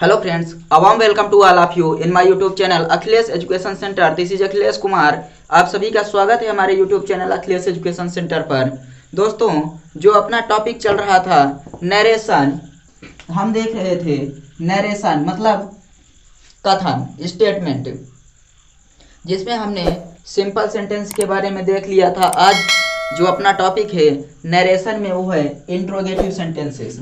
Hello friends, a warm welcome to all of you in my YouTube channel Akhilesh education centre. This is Akhilesh Kumar. आप सभी का स्वागत है हमारे YouTube channel Akhilesh education centre पर। दोस्तों, जो अपना टॉपिक चल रहा था नरेशन, हम देख रहे थे नरेशन मतलब कथन, स्टेटमेंट, जिसमें हमने सिंपल सेंटेंस के बारे में देख लिया था। आज जो अपना टॉपिक है नरेशन में वो है इंट्रोगेटिव सेंटेंसेस।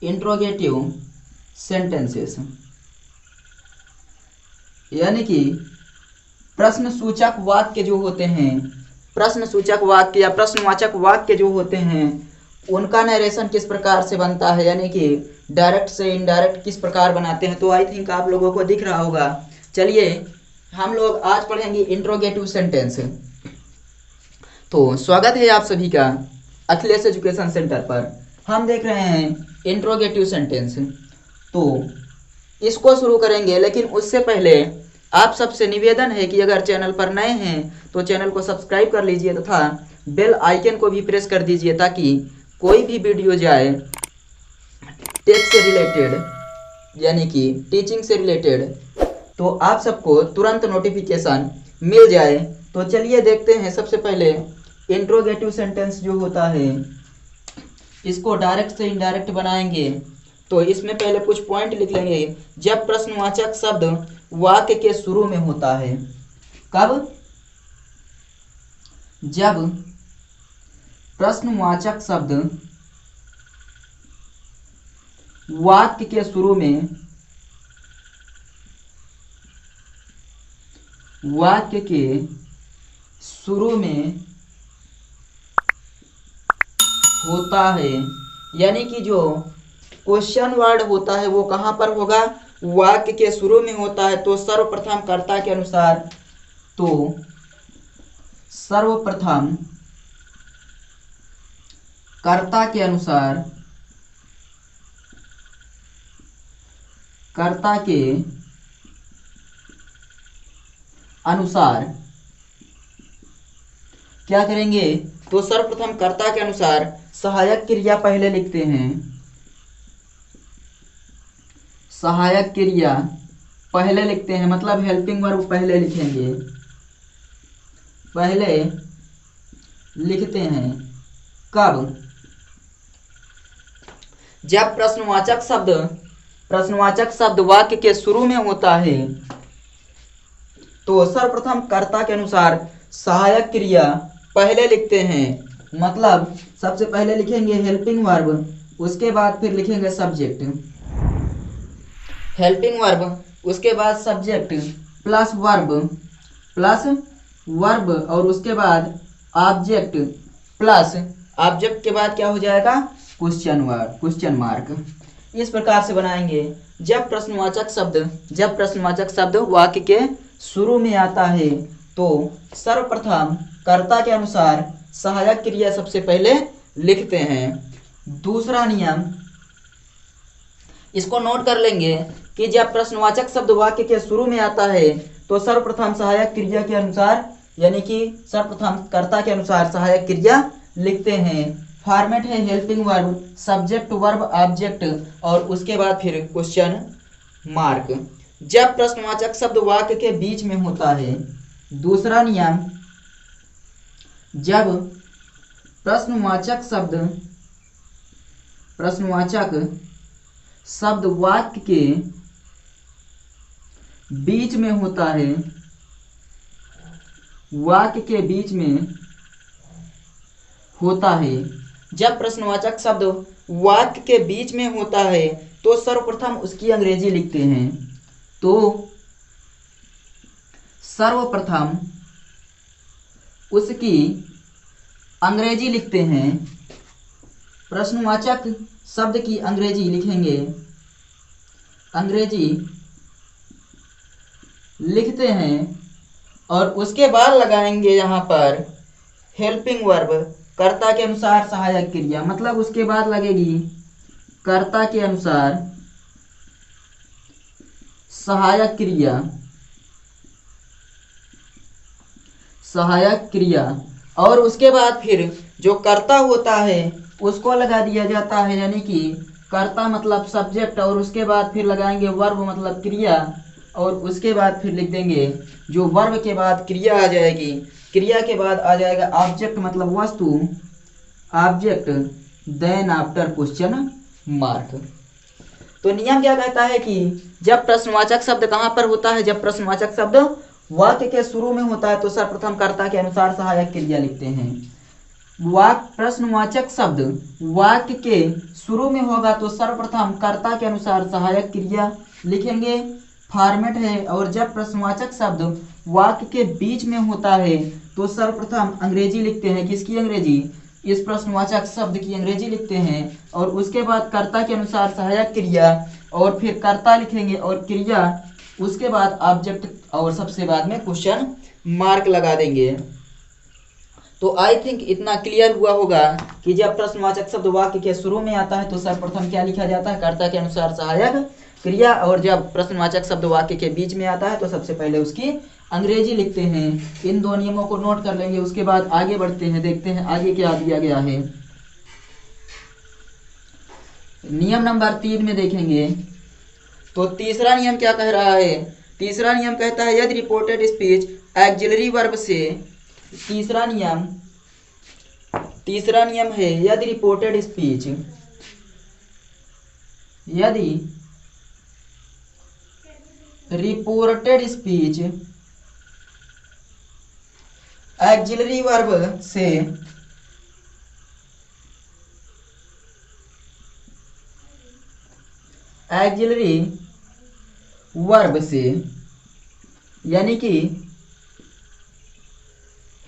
इंट्रोगेटिव सेंटेंसेस यानी कि प्रश्न सूचक वाक्य जो होते हैं, प्रश्न सूचक वाक्य या प्रश्नवाचक वाक्य जो होते हैं, उनका नरेशन किस प्रकार से बनता है, यानी कि डायरेक्ट से इनडायरेक्ट किस प्रकार बनाते हैं। तो आई थिंक आप लोगों को दिख रहा होगा। चलिए हम लोग आज पढ़ेंगे इंट्रोगेटिव सेंटेंस। तो स्वागत है आप सभी का अखिलेश एजुकेशन सेंटर पर। हम देख रहे हैं इंट्रोगेटिव सेंटेंस, तो इसको शुरू करेंगे, लेकिन उससे पहले आप सबसे निवेदन है कि अगर चैनल पर नए हैं तो चैनल को सब्सक्राइब कर लीजिए तथा बेल आइकन को भी प्रेस कर दीजिए, ताकि कोई भी वीडियो जाए टेक से रिलेटेड यानी कि टीचिंग से रिलेटेड, तो आप सबको तुरंत नोटिफिकेशन मिल जाए। तो चलिए देखते हैं। सबसे पहले इंट्रोगेटिव सेंटेंस जो होता है, इसको डायरेक्ट से इनडायरेक्ट बनाएंगे। तो इसमें पहले कुछ पॉइंट लिख लेंगे। जब प्रश्नवाचक शब्द वाक्य के शुरू में होता है, कब? जब प्रश्नवाचक शब्द वाक्य के शुरू में, वाक्य के शुरू में होता है, यानी कि जो क्वेश्चन वर्ड होता है वो कहाँ पर होगा? वाक्य के शुरू में होता है। तो सर्वप्रथम कर्ता के अनुसार, तो सर्वप्रथम कर्ता के अनुसार, कर्ता के अनुसार क्या करेंगे? तो सर्वप्रथम कर्ता के अनुसार सहायक क्रिया पहले लिखते हैं। सहायक क्रिया पहले लिखते हैं, मतलब हेल्पिंग वर्ब पहले लिखेंगे, पहले लिखते हैं। कब? जब प्रश्नवाचक शब्द वाक्य के शुरू में होता है। तो सर्वप्रथम कर्ता के अनुसार सहायक क्रिया पहले लिखते हैं, मतलब सबसे पहले लिखेंगे हेल्पिंग वर्ब, उसके बाद फिर लिखेंगे सब्जेक्ट। हेल्पिंग वर्ब, उसके बाद सब्जेक्ट प्लस वर्ब और उसके बाद ऑब्जेक्ट, प्लस ऑब्जेक्ट के बाद क्या हो जाएगा? Question mark. इस प्रकार से बनाएंगे। जब प्रश्नवाचक शब्द वाक्य के शुरू में आता है, तो सर्वप्रथम कर्ता के अनुसार सहायक क्रिया सबसे पहले लिखते हैं। दूसरा नियम, इसको नोट कर लेंगे कि जब प्रश्नवाचक शब्द वाक्य के शुरू में आता है, तो सर्वप्रथम सहायक क्रिया के अनुसार, यानी कि सर्वप्रथम कर्ता के अनुसार सहायक क्रिया लिखते हैं। फॉर्मेट है helping verb, subject, verb, object और उसके बाद फिर क्वेश्चन मार्क। जब प्रश्नवाचक शब्द वाक्य के बीच में होता है। दूसरा नियम, जब प्रश्नवाचक शब्द वाक्य के बीच में होता है, वाक्य के बीच में होता है। जब प्रश्नवाचक शब्द वाक्य के बीच में होता है, तो सर्वप्रथम उसकी अंग्रेजी लिखते हैं। तो सर्वप्रथम उसकी अंग्रेजी लिखते हैं। प्रश्नवाचक शब्द की अंग्रेजी लिखेंगे, अंग्रेजी लिखते हैं और उसके बाद लगाएंगे यहाँ पर हेल्पिंग वर्ब, कर्ता के अनुसार सहायक क्रिया, मतलब उसके बाद लगेगी कर्ता के अनुसार सहायक क्रिया, और उसके बाद फिर जो कर्ता होता है उसको लगा दिया जाता है, यानी कि कर्ता मतलब सब्जेक्ट, और उसके बाद फिर लगाएंगे वर्ब मतलब क्रिया, और उसके बाद फिर लिख देंगे जो वर्ब के बाद क्रिया आ जाएगी, क्रिया के बाद आ जाएगा ऑब्जेक्ट मतलब वस्तु, object, then after question mark. तो नियम क्या कहता है कि जब प्रश्नवाचक शब्द कहाँ पर होता है, जब प्रश्नवाचक शब्द वाक्य के शुरू में होता है तो सर्वप्रथम कर्ता के अनुसार सहायक क्रिया लिखते हैं। प्रश्नवाचक शब्द वाक्य के शुरू में होगा तो सर्वप्रथम कर्ता के अनुसार सहायक क्रिया लिखेंगे, फॉर्मेट है। और जब प्रश्नवाचक शब्द वाक्य के बीच में होता है तो सर्वप्रथम अंग्रेजी लिखते हैं। किसकी अंग्रेजी? इस प्रश्नवाचक शब्द की अंग्रेजी लिखते हैं, और उसके बाद कर्ता के अनुसार सहायक क्रिया, और फिर कर्ता लिखेंगे और क्रिया, उसके बाद ऑब्जेक्ट, और सबसे बाद में क्वेश्चन मार्क लगा देंगे। तो आई थिंक इतना क्लियर हुआ होगा कि जब प्रश्नवाचक शब्द वाक्य के शुरू में आता है तो सर्वप्रथम क्या लिखा जाता है, कर्ता के अनुसार सहायक क्रिया, और जब प्रश्नवाचक शब्द वाक्य के बीच में आता है तो सबसे पहले उसकी अंग्रेजी लिखते हैं। इन दो नियमों को नोट कर लेंगे, उसके बाद आगे बढ़ते हैं, देखते हैं आगे क्या दिया गया है। नियम नंबर 3 में देखेंगे तो तीसरा नियम क्या कह रहा है। तीसरा नियम कहता है यदि रिपोर्टेड स्पीच ऑक्सिलरी वर्ब से, तीसरा नियम है यदि रिपोर्टेड स्पीच, यदि रिपोर्टेड स्पीच ऑक्सिलरी वर्ब से यानी कि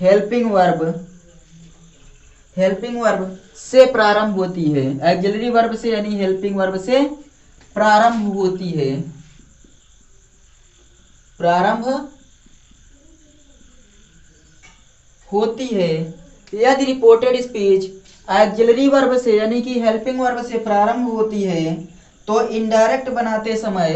हेल्पिंग वर्ब से प्रारंभ होती है, ऑक्सिलरी वर्ब से यानी हेल्पिंग वर्ब से प्रारंभ होती है, यदि रिपोर्टेड स्पीच ऑक्सिलरी वर्ब से यानी कि हेल्पिंग वर्ब से प्रारंभ होती है तो इनडायरेक्ट बनाते समय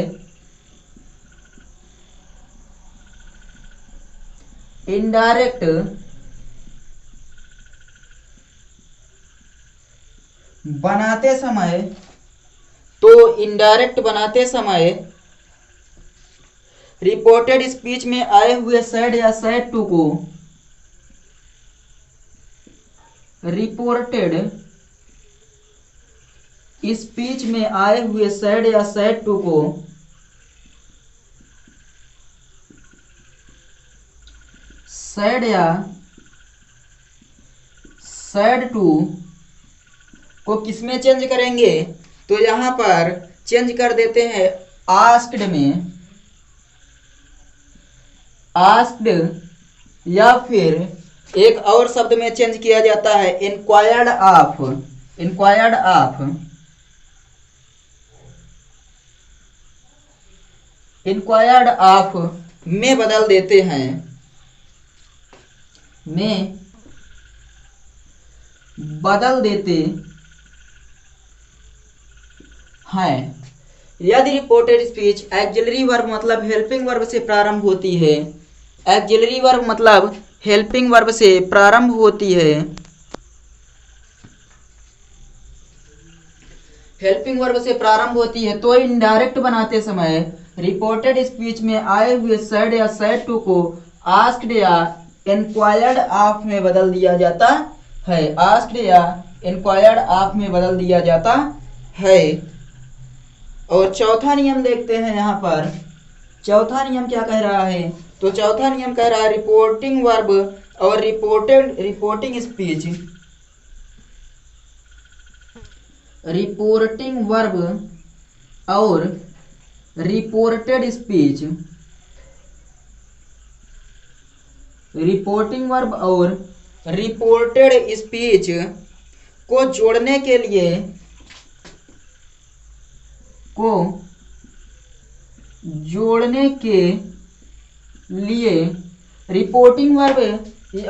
रिपोर्टेड स्पीच में आए हुए सैड या सैड टू को, रिपोर्टेड स्पीच में आए हुए सैड या सैड टू को सैड या सैड टू को किसमें चेंज करेंगे, तो यहां पर चेंज कर देते हैं आस्क्ड में, आस्क्ड, या फिर एक और शब्द में चेंज किया जाता है इंक्वायर्ड ऑफ में बदल देते हैं, यदि रिपोर्टेड स्पीच ऑक्सिलरी वर्ब मतलब हेल्पिंग वर्ब से प्रारंभ होती है, ऑक्सिलरी वर्ब मतलब हेल्पिंग वर्ब से प्रारंभ होती है, तो इनडायरेक्ट बनाते समय रिपोर्टेड स्पीच में आए हुए सैड या सैड टू को आस्क्ड या इंक्वायर्ड ऑफ में बदल दिया जाता है, आस्क्ड या इंक्वायर्ड ऑफ में बदल दिया जाता है। और चौथा नियम देखते हैं यहाँ पर, चौथा नियम क्या कह रहा है, तो चौथा नियम कह रहा है रिपोर्टिंग वर्ब और रिपोर्टिंग स्पीच, रिपोर्टिंग वर्ब और रिपोर्टेड स्पीच, रिपोर्टिंग वर्ब और रिपोर्टेड स्पीच को जोड़ने के लिए रिपोर्टिंग वर्ब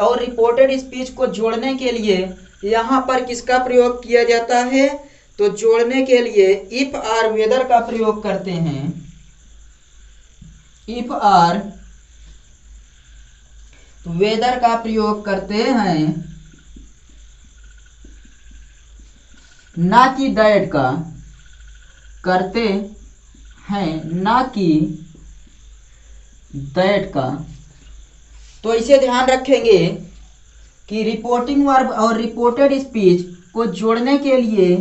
और रिपोर्टेड स्पीच को जोड़ने के लिए यहाँ पर किसका प्रयोग किया जाता है, तो जोड़ने के लिए इफ आर वेदर का प्रयोग करते हैं, इफ आर वेदर का प्रयोग करते हैं, ना कि दैट का, करते हैं ना कि दैट का। तो इसे ध्यान रखेंगे कि रिपोर्टिंग वर्ब और रिपोर्टेड स्पीच को जोड़ने के लिए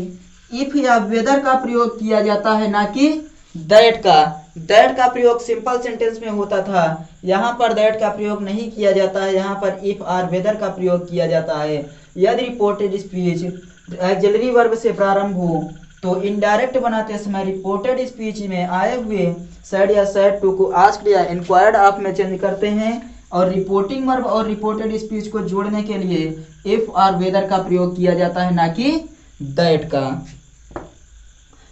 इफ या वेदर का प्रयोग किया जाता है, ना कि दैट का। दैट का प्रयोग सिंपल सेंटेंस में होता था, यहाँ पर दैट का प्रयोग नहीं किया जाता है, यहाँ पर इफ और वेदर का प्रयोग किया जाता है। यदि रिपोर्टेड स्पीच ऑक्सिलरी वर्ब से प्रारंभ हो तो इनडायरेक्ट बनाते समय रिपोर्टेड स्पीच में आए हुए सैड या सैड टू को आस्क्ड या इंक्वायर्ड ऑफ में चेंज करते हैं, और रिपोर्टिंग वर्ब और रिपोर्टेड स्पीच को जोड़ने के लिए इफ और वेदर का प्रयोग किया जाता है, ना कि दैट का।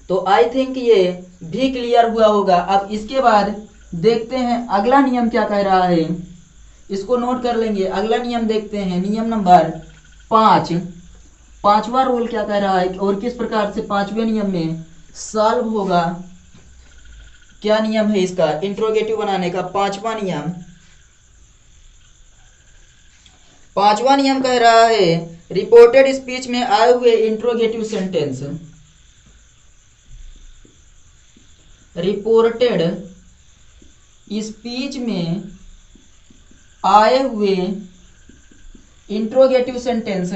तो आई थिंक ये भी क्लियर हुआ होगा। अब इसके बाद देखते हैं अगला नियम क्या कह रहा है, इसको नोट कर लेंगे। अगला नियम देखते हैं, नियम नंबर 5, पांचवा रूल क्या कह रहा है और किस प्रकार से पांचवें नियम में सॉल्व होगा। क्या नियम है इसका, इंट्रोगेटिव बनाने का पांचवा नियम। पांचवा नियम कह रहा है रिपोर्टेड स्पीच में आए हुए इंट्रोगेटिव सेंटेंस, रिपोर्टेड स्पीच में आए हुए इंट्रोगेटिव सेंटेंस,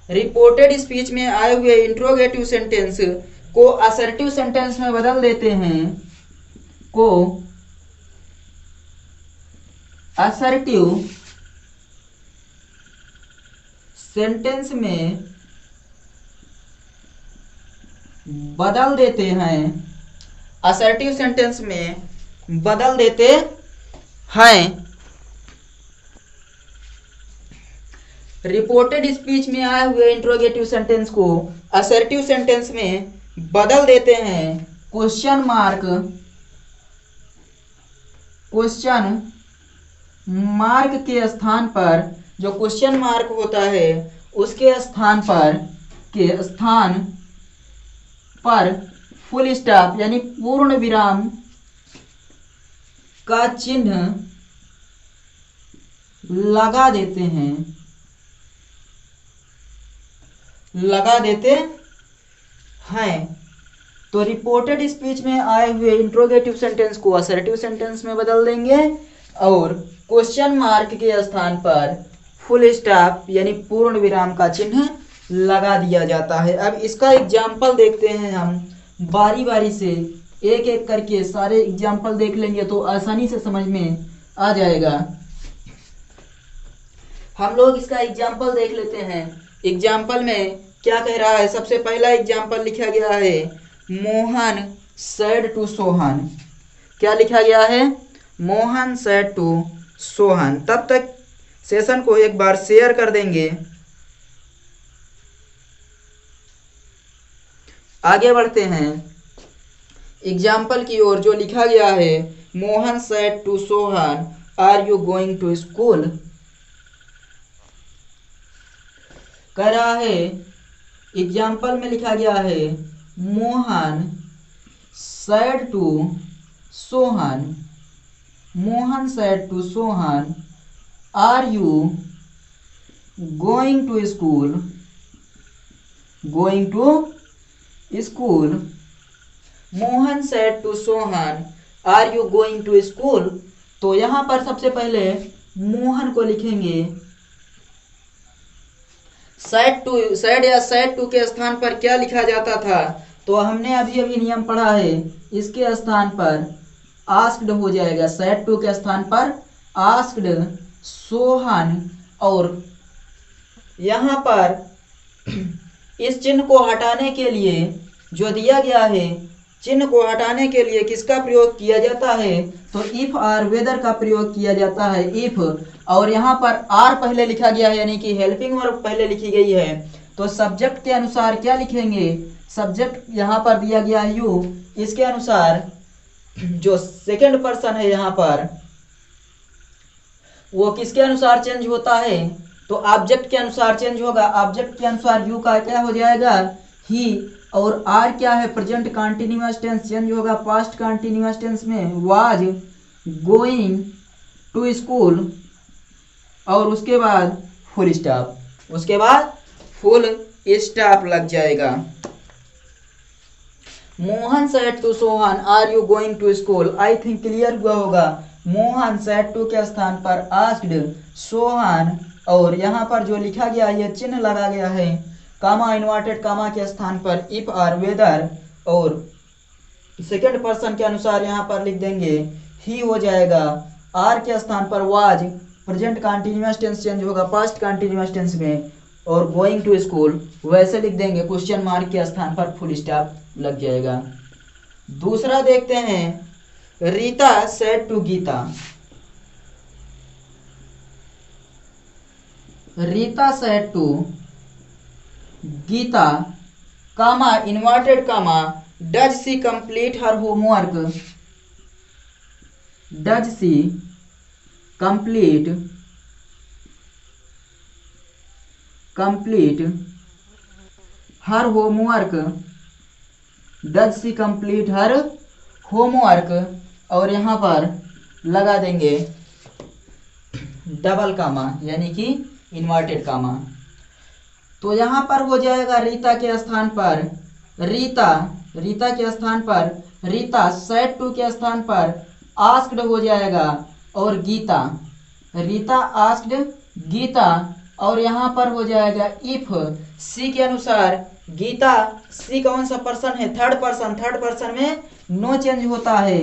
रिपोर्टेड स्पीच में आए हुए इंट्रोगेटिव सेंटेंस को असर्टिव सेंटेंस में बदल देते हैं, को असर्टिव सेंटेंस में बदल देते हैं, असर्टिव सेंटेंस में बदल देते हैं। रिपोर्टेड स्पीच में आए हुए इंट्रोगेटिव सेंटेंस को असर्टिव सेंटेंस में बदल देते हैं। क्वेश्चन मार्क के स्थान पर, जो क्वेश्चन मार्क होता है उसके स्थान पर फुल स्टॉप यानी पूर्ण विराम का चिन्ह लगा देते हैं। तो रिपोर्टेड स्पीच में आए हुए इंट्रोगेटिव सेंटेंस को असर्टिव सेंटेंस में बदल देंगे और क्वेश्चन मार्क के स्थान पर फुल स्टॉप यानी पूर्ण विराम का चिन्ह लगा दिया जाता है। अब इसका एग्जाम्पल देखते हैं हम बारी बारी से, एक एक करके सारे एग्जाम्पल देख लेंगे तो आसानी से समझ में आ जाएगा। हम लोग इसका एग्जाम्पल देख लेते हैं। एग्जाम्पल में क्या कह रहा है, सबसे पहला एग्जाम्पल लिखा गया है मोहन सेड टू सोहन। क्या लिखा गया है, मोहन सेड टू सोहन। तब तक सेशन को एक बार शेयर कर देंगे। आगे बढ़ते हैं एग्जाम्पल की ओर। जो लिखा गया है Mohan said to Sohan are you going to school. कह रहा है एग्जाम्पल में लिखा गया है Mohan said to Sohan, Mohan said to Sohan are you going to school, going to school. Mohan said to Sohan are you going to school. तो यहां पर सबसे पहले मोहन को लिखेंगे, सेड या सेड टू के स्थान पर क्या लिखा जाता था, तो हमने अभी अभी नियम पढ़ा है, इसके स्थान पर आस्क्ड हो जाएगा। सेड टू के स्थान पर आस्क्ड सोहन। और यहाँ पर इस चिन्ह को हटाने के लिए जो दिया गया है, चिन्ह को हटाने के लिए किसका प्रयोग किया जाता है, तो इफ और वेदर का प्रयोग किया जाता है। इफ और यहाँ पर आर पहले लिखा गया है यानी कि हेल्पिंग वर्ब पहले लिखी गई है, तो सब्जेक्ट के अनुसार क्या लिखेंगे, सब्जेक्ट यहाँ पर दिया गया है यू, इसके अनुसार जो सेकंड पर्सन है यहाँ पर वो किसके अनुसार चेंज होता है, तो ऑब्जेक्ट के अनुसार चेंज होगा। ऑब्जेक्ट के अनुसार यू का क्या हो जाएगा, ही। और आर क्या है, प्रेजेंट कंटीन्यूअस टेंस, चेंज होगा पास्ट कंटीन्यूअस टेंस में वाज, गोइंग टू स्कूल और उसके बाद फुल स्टॉप, उसके बाद फुल स्टॉप लग जाएगा। Mohan said to Sohan are you going to school, I think clear हुआ होगा। मोहन सेड टू के स्थान पर आस्क्ड सोहन, और यहाँ पर जो लिखा गया ये चिन्ह लगा गया है कामा इन्वर्टेड कामा के स्थान पर इफ और वेदर, और सेकंड पर्सन के अनुसार यहाँ पर लिख देंगे ही हो जाएगा। आर के स्थान पर was, present continuous tense change होगा पास्ट कंटिन्यूअस टेंस में, और गोइंग टू स्कूल वैसे लिख देंगे, क्वेश्चन मार्क के स्थान पर फुल स्टॉप लग जाएगा। दूसरा देखते हैं, Rita said to Gita, Rita said to Gita comma inverted comma does she complete her homework, does she complete her homework, does she complete her homework, और यहाँ पर लगा देंगे डबल कामा यानी कि इन्वर्टेड कामा। तो यहाँ पर हो जाएगा रीता के स्थान पर रीता, रीता के स्थान पर रीता, सेड टू के स्थान पर आस्क्ड हो जाएगा, और गीता, रीता आस्क्ड गीता, और यहाँ पर हो जाएगा इफ, सी के अनुसार गीता, सी कौन सा पर्सन है, थर्ड पर्सन, थर्ड पर्सन में नो चेंज होता है।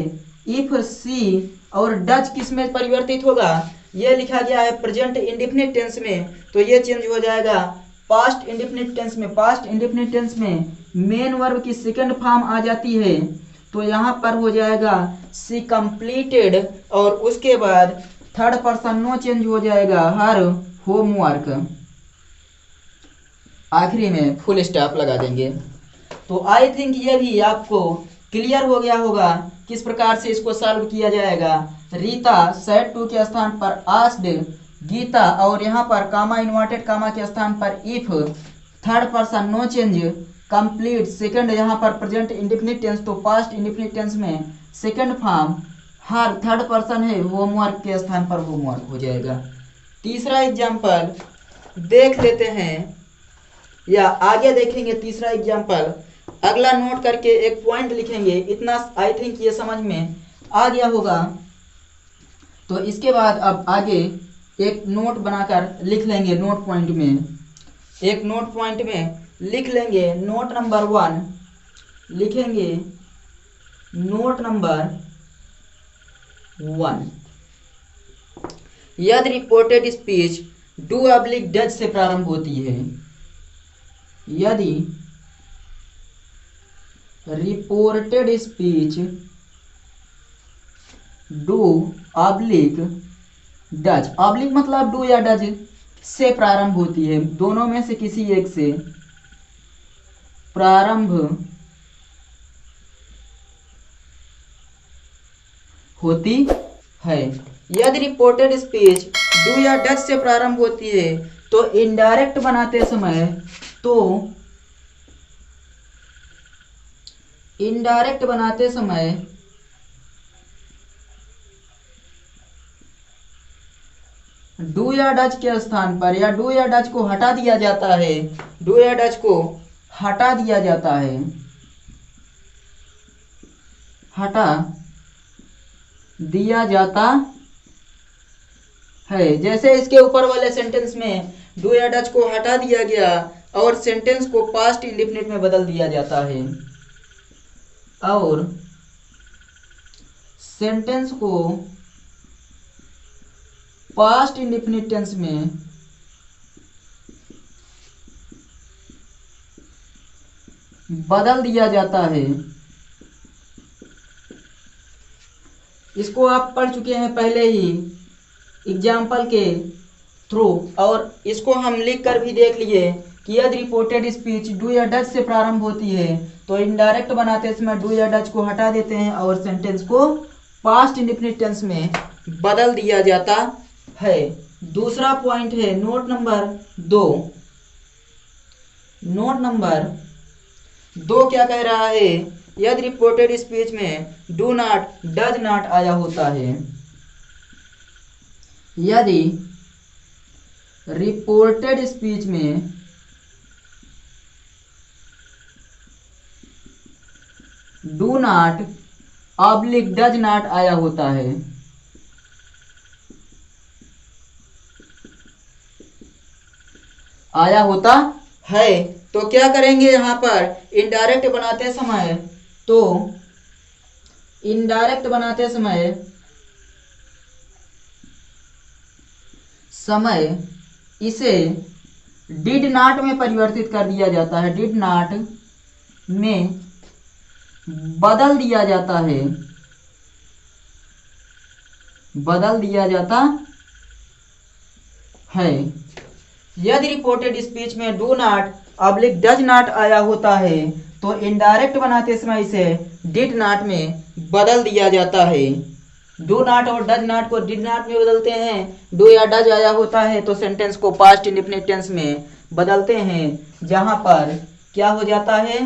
इफ सी, और डज किस में परिवर्तित होगा, ये लिखा गया है प्रेजेंट इंडेफिनिट टेंस में, तो ये चेंज हो जाएगा पास्ट इंडेफिनिट टेंस में। पास्ट इंडेफिनिट टेंस में मेन वर्ब की सेकंड फॉर्म आ जाती है, तो यहाँ पर हो जाएगा सी कंप्लीटेड, और उसके बाद थर्ड पर्सन नो चेंज हो जाएगा हर होमवर्क, आखिरी में फुल स्टॉप लगा देंगे। तो आई थिंक ये भी आपको क्लियर हो गया होगा किस प्रकार से इसको सॉल्व किया जाएगा। रीता सेड टू के स्थान पर आस्क्ड गीता, और यहाँ पर कामा इन्वर्टेड कामा के स्थान पर if, third person no change complete, second यहाँ पर प्रेजेंट इंडेफिनिट टेंस, तो पास्ट इंडेफिनिट टेंस में second form her third person है, होमवर्क के स्थान पर होमवर्क हो जाएगा। तीसरा एग्जाम्पल देख लेते हैं, या आगे देखेंगे तीसरा एग्जाम्पल, अगला नोट करके एक पॉइंट लिखेंगे, इतना आई थिंक ये समझ में आ गया होगा। तो इसके बाद अब आगे एक नोट बनाकर लिख लेंगे, नोट पॉइंट में, एक नोट पॉइंट में लिख लेंगे। नोट नंबर 1 लिखेंगे, नोट नंबर 1, यदि reported speech do oblique does से प्रारंभ होती है, यदि reported speech do oblique does, oblique मतलब डू या डज से प्रारंभ होती है, दोनों में से किसी एक से प्रारंभ होती है। यदि रिपोर्टेड स्पीच डू या डज से प्रारंभ होती है तो इनडायरेक्ट बनाते समय, तो इनडायरेक्ट बनाते समय डू या डज के स्थान पर, या डू या डज को हटा दिया जाता है, डू या डज को हटा दिया जाता है, हटा दिया जाता है। जैसे इसके ऊपर वाले सेंटेंस में डू या डज को हटा दिया गया और सेंटेंस को पास्ट इंडेफिनिट में बदल दिया जाता है, और सेंटेंस को पास्ट इंडेफिनिट टेंस में बदल दिया जाता है। इसको आप पढ़ चुके हैं पहले ही एग्जाम्पल के थ्रू, और इसको हम लिख कर भी देख लिए कि यदि रिपोर्टेड स्पीच डू या डज से प्रारंभ होती है तो इनडायरेक्ट बनाते समय डू या डज को हटा देते हैं और सेंटेंस को पास्ट इंडेफिनिट टेंस में बदल दिया जाता है। दूसरा पॉइंट है नोट नंबर 2। नोट नंबर 2 क्या कह रहा है यदि रिपोर्टेड स्पीच में डू नॉट डज नॉट आया होता है, यदि रिपोर्टेड स्पीच में do not oblique does not आया होता है, आया होता है, तो क्या करेंगे यहाँ पर इनडायरेक्ट बनाते समय, तो इनडायरेक्ट बनाते समय इसे डिड नॉट में परिवर्तित कर दिया जाता है, डिड नॉट में बदल दिया जाता है, बदल दिया जाता है। यदि रिपोर्टेड स्पीच में do not oblique does not आया होता है तो इनडायरेक्ट बनाते समय इसे डिड नॉट में बदल दिया जाता है। डू नॉट और डज नॉट को डिड नॉट में बदलते हैं, डू या डज आया होता है तो सेंटेंस को पास्ट इंडेफिनिट टेंस में बदलते हैं, जहां पर क्या हो जाता है,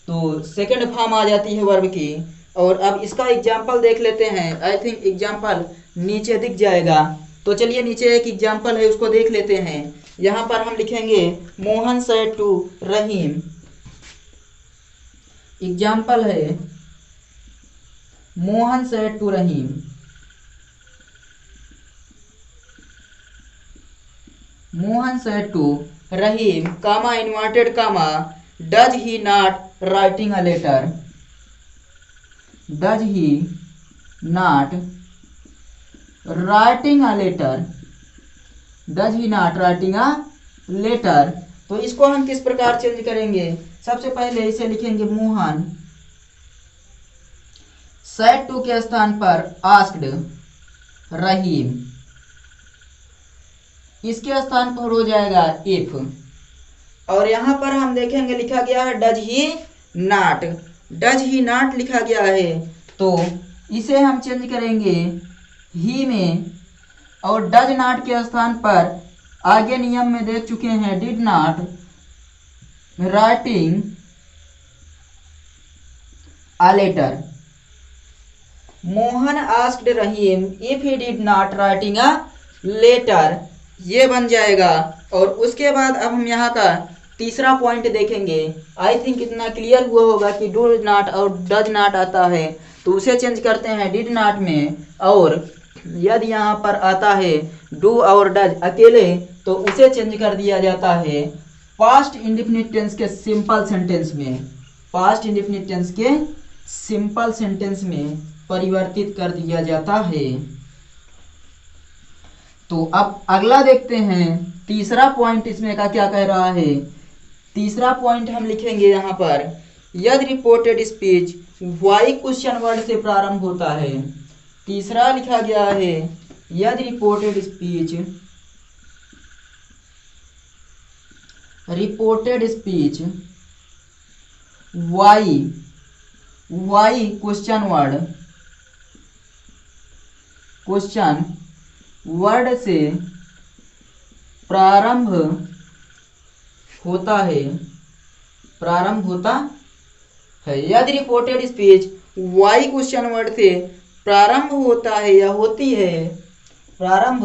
तो सेकंड फॉर्म आ जाती है वर्ब की। और अब इसका एग्जाम्पल देख लेते हैं, आई थिंक एग्जाम्पल नीचे दिख जाएगा, तो चलिए नीचे एक एग्जाम्पल है उसको देख लेते हैं। यहाँ पर हम लिखेंगे Mohan said to Rahim, example है Mohan said to Rahim, Mohan said to Rahim comma inverted comma does he not writing a letter, does he not writing a letter, does he not writing a letter. तो इसको हम किस प्रकार चेंज करेंगे, सबसे पहले इसे लिखेंगे मोहन सेड टू के स्थान पर आस्क्ड रहीम, इसके स्थान पर हो जाएगा इफ, और यहां पर हम देखेंगे लिखा गया है does he not, does he not लिखा गया है, तो इसे हम चेंज करेंगे ही में, और डज नॉट के स्थान पर आगे नियम में देख चुके हैं did not writing a letter. Mohan asked Rahim if he did not writing a letter, ये बन जाएगा। और उसके बाद अब हम यहाँ का तीसरा पॉइंट देखेंगे, आई थिंक इतना क्लियर हुआ होगा कि डू नॉट और डज नॉट आता है तो उसे चेंज करते हैं डिड नॉट में, और यदि यहाँ पर आता है डू और डज अकेले तो उसे चेंज कर दिया जाता है पास्ट इंडेफिनिट टेंस के सिंपल सेंटेंस में, पास्ट इंडेफिनिट टेंस के सिंपल सेंटेंस में परिवर्तित कर दिया जाता है। तो अब अगला देखते हैं तीसरा पॉइंट इसमें का क्या कह रहा है। तीसरा पॉइंट हम लिखेंगे यहाँ पर, यदि reported speech why question word से प्रारंभ होता है। तीसरा लिखा गया है यदि reported speech, reported speech why, why question word, question word से प्रारंभ होता है, प्रारंभ होता है। यदि reported speech why question word से प्रारंभ होता है या होती है, प्रारंभ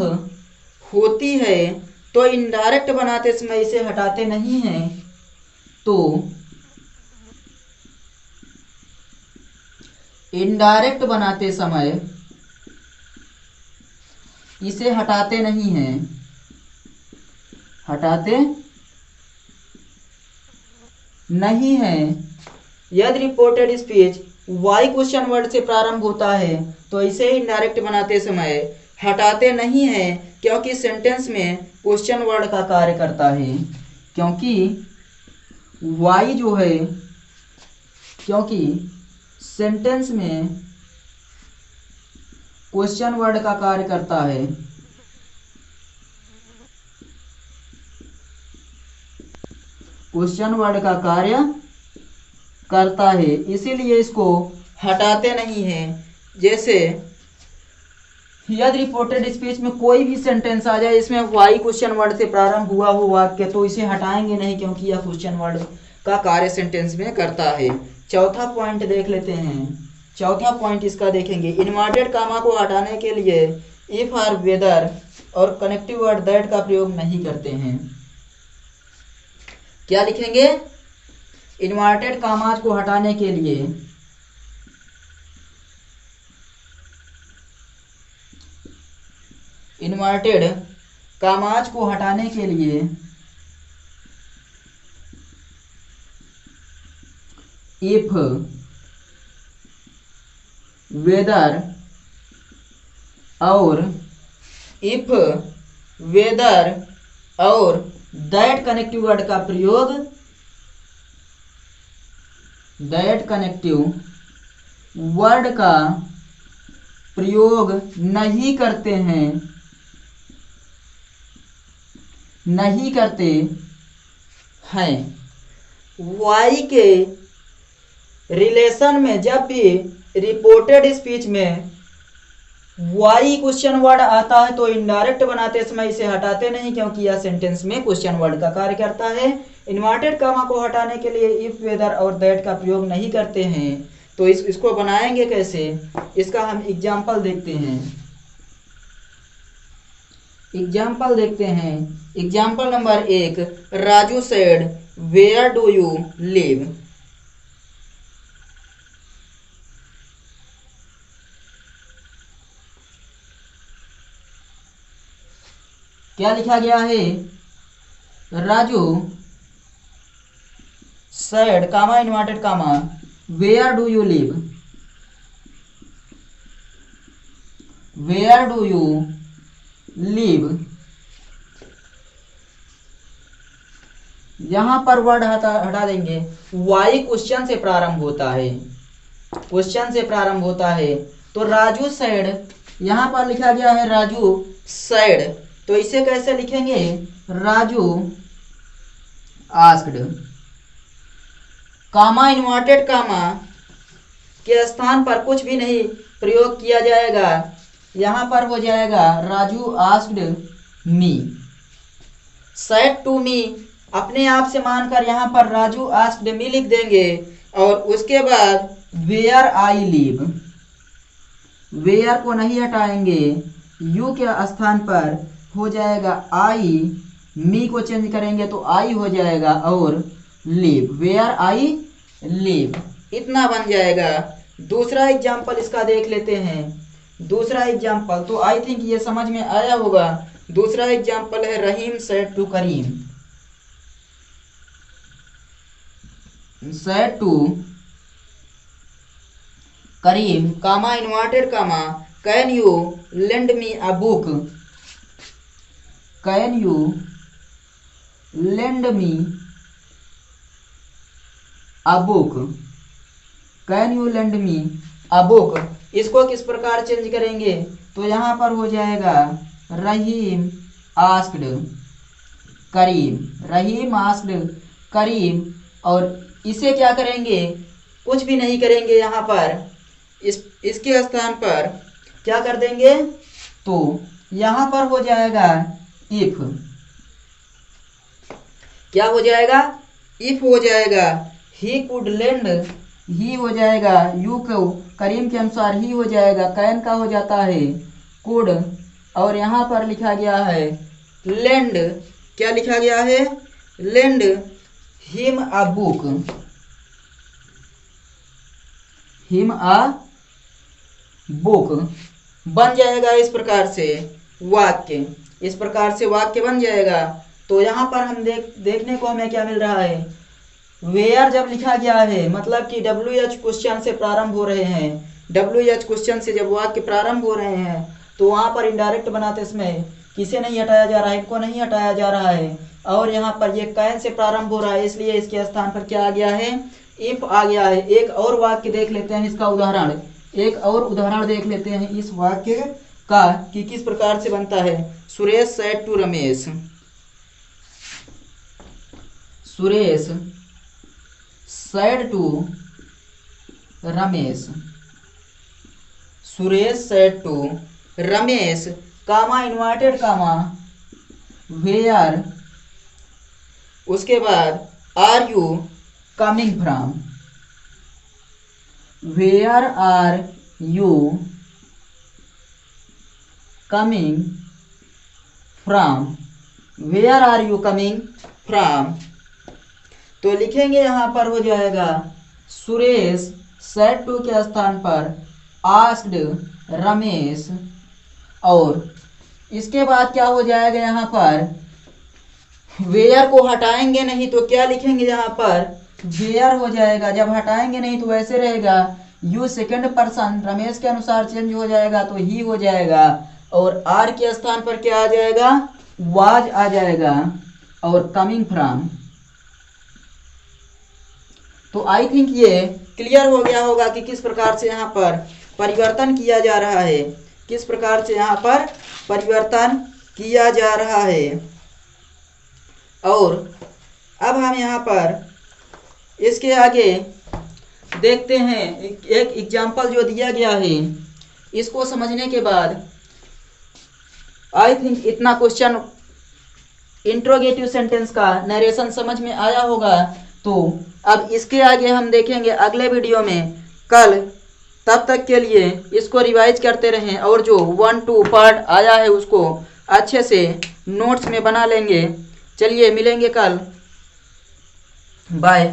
होती है, तो इनडायरेक्ट बनाते समय इसे हटाते नहीं हैं, तो इनडायरेक्ट बनाते समय इसे हटाते नहीं हैं, हटाते नहीं है। यदि reported speech why question word से प्रारंभ होता है तो इसे इनडायरेक्ट बनाते समय हटाते नहीं है, क्योंकि सेंटेंस में क्वेश्चन वर्ड का कार्य करता है, क्योंकि वाई जो है, क्योंकि सेंटेंस में क्वेश्चन वर्ड का कार्य करता है, क्वेश्चन वर्ड का कार्य करता है, इसीलिए इसको हटाते नहीं हैं। जैसे यदि रिपोर्टेड स्पीच में कोई भी सेंटेंस आ जाए इसमें वाई क्वेश्चन वर्ड से प्रारंभ हुआ हो वाक्य, तो इसे हटाएंगे नहीं, क्योंकि यह क्वेश्चन वर्ड का कार्य सेंटेंस में करता है। चौथा पॉइंट देख लेते हैं। चौथा पॉइंट इसका देखेंगे, इन्वर्टेड कामा को हटाने के लिए इफ और वेदर और कनेक्टिव वर्ड दैट का प्रयोग नहीं करते हैं। क्या लिखेंगे? इन्वर्टेड कामाज को हटाने के लिए इन्वर्टेड कामाज को हटाने के लिए इफ वेदर और दैट कनेक्टिव वर्ड का प्रयोग, दैट कनेक्टिव वर्ड का प्रयोग नहीं करते हैं, नहीं करते हैं। वाई के रिलेशन में जब भी रिपोर्टेड स्पीच में वाई क्वेश्चन वर्ड आता है तो इनडायरेक्ट बनाते समय इसे हटाते नहीं, क्योंकि यह सेंटेंस में क्वेश्चन वर्ड का कार्य करता है। इन्वर्टेड कामा को हटाने के लिए इफ वेदर और दैट का प्रयोग नहीं करते हैं। तो इसको बनाएंगे कैसे, इसका हम एग्जाम्पल देखते हैं। एग्जाम्पल देखते हैं। Example number 1, Raju said where do you live. क्या लिखा गया है? Raju said comma inverted comma where do you live, where do you live. यहां पर वर्ड हटा देंगे। वाई क्वेश्चन से प्रारंभ होता है, क्वेश्चन से प्रारंभ होता है। तो राजू सेड, यहां पर लिखा गया है राजू सेड, तो इसे कैसे लिखेंगे? राजू आस्क्ड। कामा इन्वर्टेड कामा के स्थान पर कुछ भी नहीं प्रयोग किया जाएगा, यहां पर हो जाएगा Raju asked me. Said to me अपने आप से मानकर यहां पर राजू आस्क्ड मी लिख देंगे, और उसके बाद वेयर आई लिव, वेयर को नहीं हटाएंगे, यू के स्थान पर हो जाएगा आई, मी को चेंज करेंगे तो आई हो जाएगा, और लिव, वेयर आई लिव, इतना बन जाएगा। दूसरा एग्जाम्पल इसका देख लेते हैं। दूसरा एग्जाम्पल तो आई थिंक ये समझ में आया होगा। दूसरा एग्जाम्पल है Rahim said to Karim, said to Karim comma inverted comma can you lend me a book, can you lend me a book, can you lend me a book. इसको किस प्रकार चेंज करेंगे? तो यहां पर हो जाएगा रहीम आस्क्ड करीम, रहीम आस्क्ड करीम, और इसे क्या करेंगे? कुछ भी नहीं करेंगे, यहाँ पर इसके स्थान पर क्या कर देंगे? तो यहाँ पर हो जाएगा इफ, क्या हो जाएगा? इफ हो जाएगा। ही कुड लेंड, ही हो जाएगा, यू को करीम के अनुसार ही हो जाएगा, कैन का हो जाता है कुड, और यहाँ पर लिखा गया है लेंड, क्या लिखा गया है? Lend him a book, him a book बन जाएगा। इस प्रकार से वाक्य, इस प्रकार से वाक्य बन जाएगा। तो यहाँ पर हम देखने को हमें क्या मिल रहा है? वेयर जब लिखा गया है मतलब कि WH क्वेश्चन से प्रारंभ हो रहे हैं, WH क्वेश्चन से जब वाक्य प्रारंभ हो रहे हैं तो वहाँ पर इनडायरेक्ट बनाते समय किसे नहीं हटाया जा रहा है? इनको नहीं हटाया जा रहा है। और यहाँ पर ये कैन से प्रारंभ हो रहा है, इसलिए इसके स्थान पर क्या आ गया है? इफ आ गया है। एक और वाक्य देख लेते हैं, इसका उदाहरण, एक और उदाहरण देख लेते हैं इस वाक्य का कि किस प्रकार से बनता है। Suresh said to Ramesh, Suresh said to Ramesh, Suresh said to Ramesh comma inverted comma where, उसके बाद are you coming from, where are you coming from, where are you coming from. तो लिखेंगे यहाँ पर हो जाएगा सुरेश सेड टू के स्थान पर आस्क्ड रमेश, और इसके बाद क्या हो जाएगा यहाँ पर वेयर को हटाएंगे नहीं तो क्या लिखेंगे यहाँ पर वेयर हो जाएगा, जब हटाएंगे नहीं तो वैसे रहेगा यू सेकंड पर्सन रमेश के अनुसार चेंज हो जाएगा तो ही हो जाएगा, और आर के स्थान पर क्या आ जाएगा वाज आ जाएगा, और कमिंग फ्रॉम। तो आई थिंक ये क्लियर हो गया होगा कि किस प्रकार से यहाँ पर परिवर्तन किया जा रहा है, किस प्रकार से यहाँ पर परिवर्तन किया जा रहा है। और अब हम यहाँ पर इसके आगे देखते हैं एक एग्जाम्पल जो दिया गया है, इसको समझने के बाद आई थिंक इतना क्वेश्चन इंट्रोगेटिव सेंटेंस का नरेशन समझ में आया होगा। तो अब इसके आगे हम देखेंगे अगले वीडियो में कल, तब तक के लिए इसको रिवाइज करते रहें और जो 1-2 पार्ट आया है उसको अच्छे से नोट्स में बना लेंगे। चलिए मिलेंगे कल, बाय।